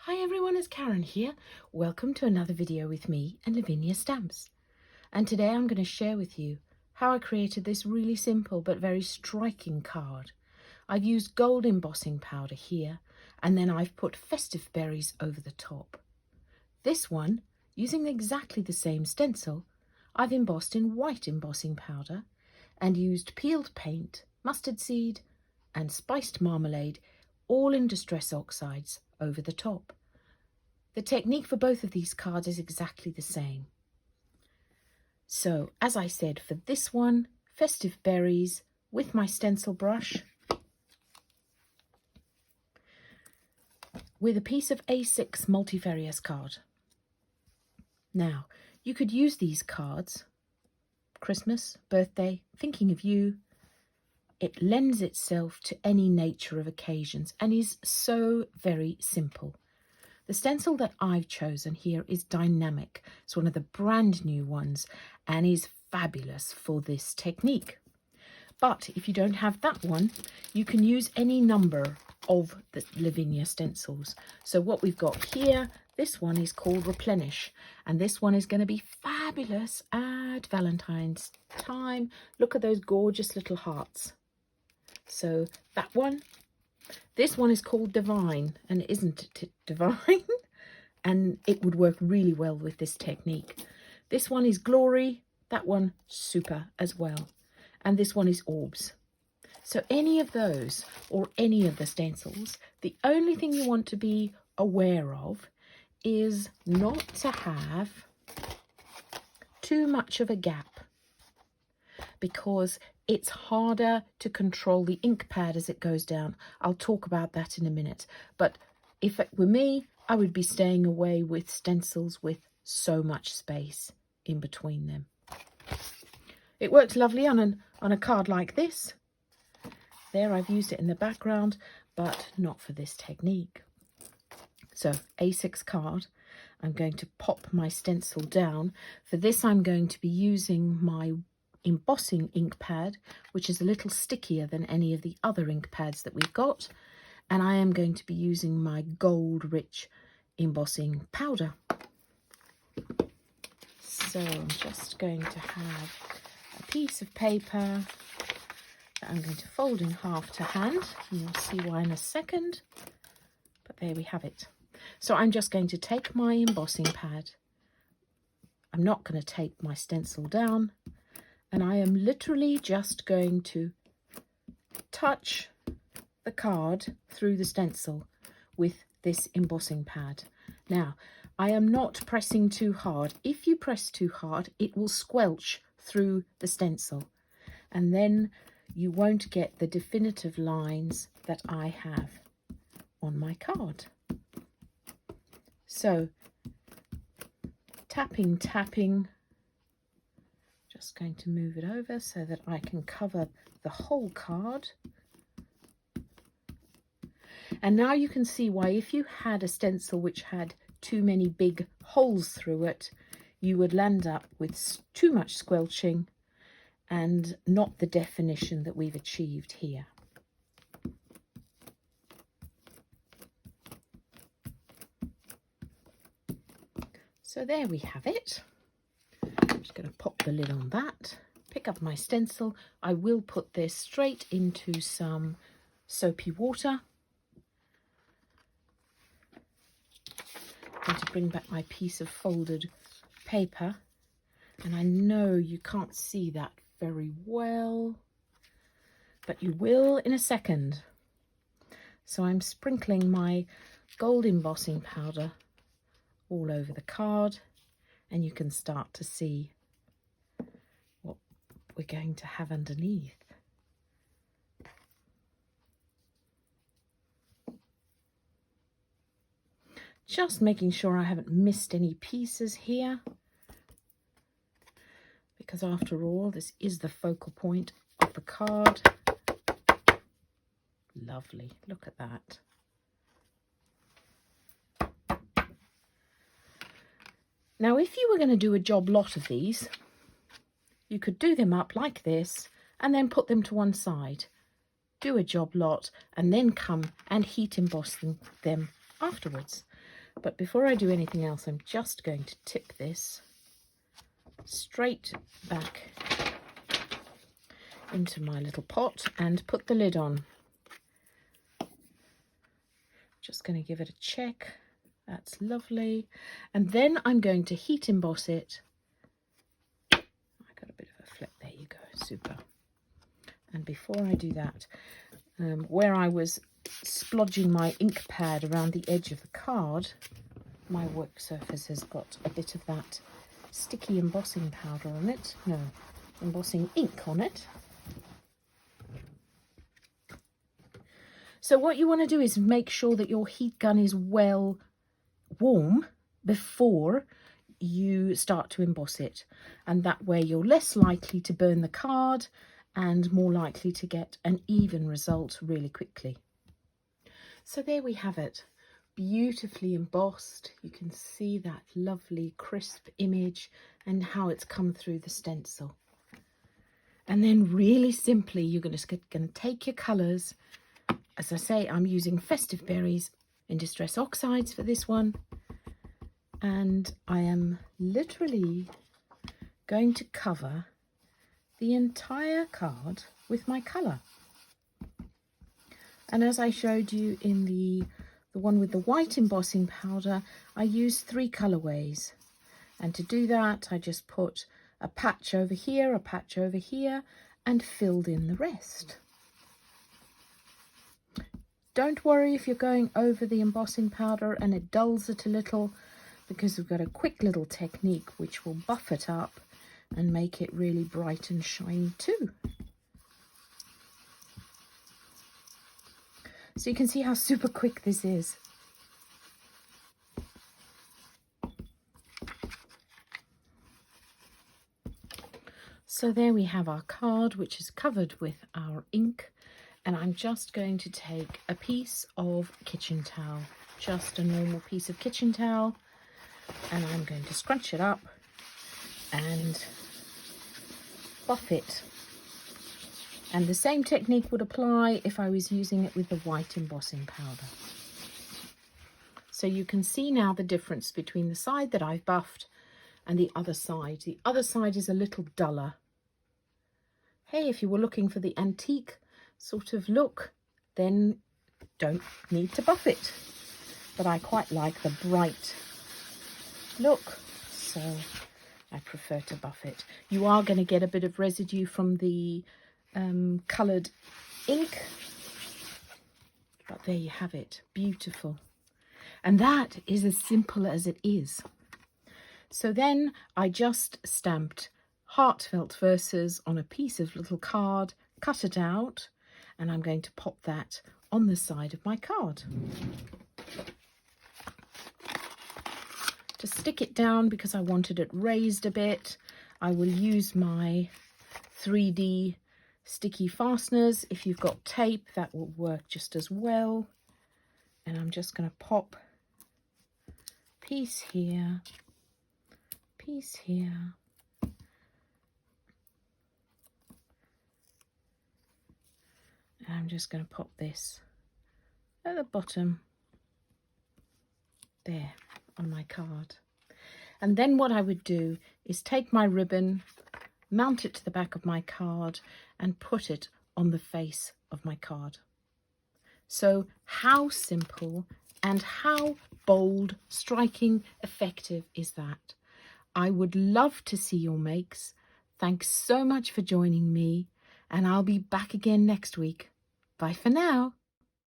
Hi everyone, it's Karen here. Welcome to another video with me and Lavinia Stamps. And today I'm going to share with you how I created this really simple but very striking card. I've used gold embossing powder here, and then I've put festive berries over the top. This one, using exactly the same stencil, I've embossed in white embossing powder and used peeled paint, mustard seed and spiced marmalade, all in distress oxides, over the top. The technique for both of these cards is exactly the same. So, as I said, for this one, festive berries with my stencil brush, with a piece of A6 multifarious card. Now, you could use these cards, Christmas, birthday, thinking of you. It lends itself to any nature of occasions and is so very simple. The stencil that I've chosen here is Dynamic. It's one of the brand new ones and is fabulous for this technique. But if you don't have that one, you can use any number of the Lavinia stencils. So what we've got here, this one is called Replenish, and this one is going to be fabulous at Valentine's time. Look at those gorgeous little hearts. So that one. This one is called Divine, and isn't it divine? And it would work really well with this technique. This one is Glory, that one super as well. And this one is Orbs. So any of those or any of the stencils, the only thing you want to be aware of is not to have too much of a gap, because it's harder to control the ink pad as it goes down. I'll talk about that in a minute. But if it were me, I would be staying away with stencils with so much space in between them. It works lovely on a card like this. There, I've used it in the background, but not for this technique. So, A6 card. I'm going to pop my stencil down. For this, I'm going to be using my embossing ink pad, which is a little stickier than any of the other ink pads that we've got, and I am going to be using my gold rich embossing powder. So I'm just going to have a piece of paper that I'm going to fold in half to hand, and you'll see why in a second, but there we have it. So I'm just going to take my embossing pad, I'm not going to tape my stencil down, and I am literally just going to touch the card through the stencil with this embossing pad. Now, I am not pressing too hard. If you press too hard, it will squelch through the stencil, and then you won't get the definitive lines that I have on my card. So, tapping, just going to move it over so that I can cover the whole card. And now you can see why, if you had a stencil which had too many big holes through it, you would land up with too much squelching and not the definition that we've achieved here. So there we have it. I'm just going to pop the lid on that, pick up my stencil. I will put this straight into some soapy water. I'm going to bring back my piece of folded paper, and I know you can't see that very well, but you will in a second. So I'm sprinkling my gold embossing powder all over the card, and you can start to see what we're going to have underneath. Just making sure I haven't missed any pieces here, because after all, this is the focal point of the card. Lovely, look at that. Now, if you were going to do a job lot of these, you could do them up like this and then put them to one side. Do a job lot and then come and heat emboss them afterwards. But before I do anything else, I'm just going to tip this straight back into my little pot and put the lid on. Just going to give it a check. That's lovely. And then I'm going to heat emboss it. I got a bit of a flip. There you go. Super. And before I do that, where I was splodging my ink pad around the edge of the card, my work surface has got a bit of that sticky embossing powder on it. No, embossing ink on it. So what you want to do is make sure that your heat gun is well warm before you start to emboss it, and that way you're less likely to burn the card and more likely to get an even result really quickly. So there we have it, beautifully embossed. You can see that lovely crisp image and how it's come through the stencil. And then really simply you're going to take your colours. As I say, I'm using Festive Berries in Distress Oxides for this one. And I am literally going to cover the entire card with my colour. And as I showed you in the one with the white embossing powder, I used 3 colourways. And to do that, I just put a patch over here, a patch over here, and filled in the rest. Don't worry if you're going over the embossing powder and it dulls it a little, because we've got a quick little technique which will buff it up and make it really bright and shiny too. So you can see how super quick this is. So there we have our card, which is covered with our ink. And I'm just going to take a piece of kitchen towel, just a normal piece of kitchen towel, and I'm going to scrunch it up and buff it. And the same technique would apply if I was using it with the white embossing powder. So you can see now the difference between the side that I've buffed and the other side. The other side is a little duller. Hey, if you were looking for the antique sort of look, then don't need to buff it. But I quite like the bright look, so I prefer to buff it. You are going to get a bit of residue from the coloured ink, but there you have it, beautiful. And that is as simple as it is. So then I just stamped heartfelt verses on a piece of little card, cut it out, and I'm going to pop that on the side of my card. To stick it down, because I wanted it raised a bit, I will use my 3D sticky fasteners. If you've got tape, that will work just as well. And I'm just going to pop piece here, piece here. And I'm just going to pop this at the bottom there on my card. And then what I would do is take my ribbon, mount it to the back of my card and put it on the face of my card. So how simple and how bold, striking, effective is that? I would love to see your makes. Thanks so much for joining me, and I'll be back again next week. Bye for now.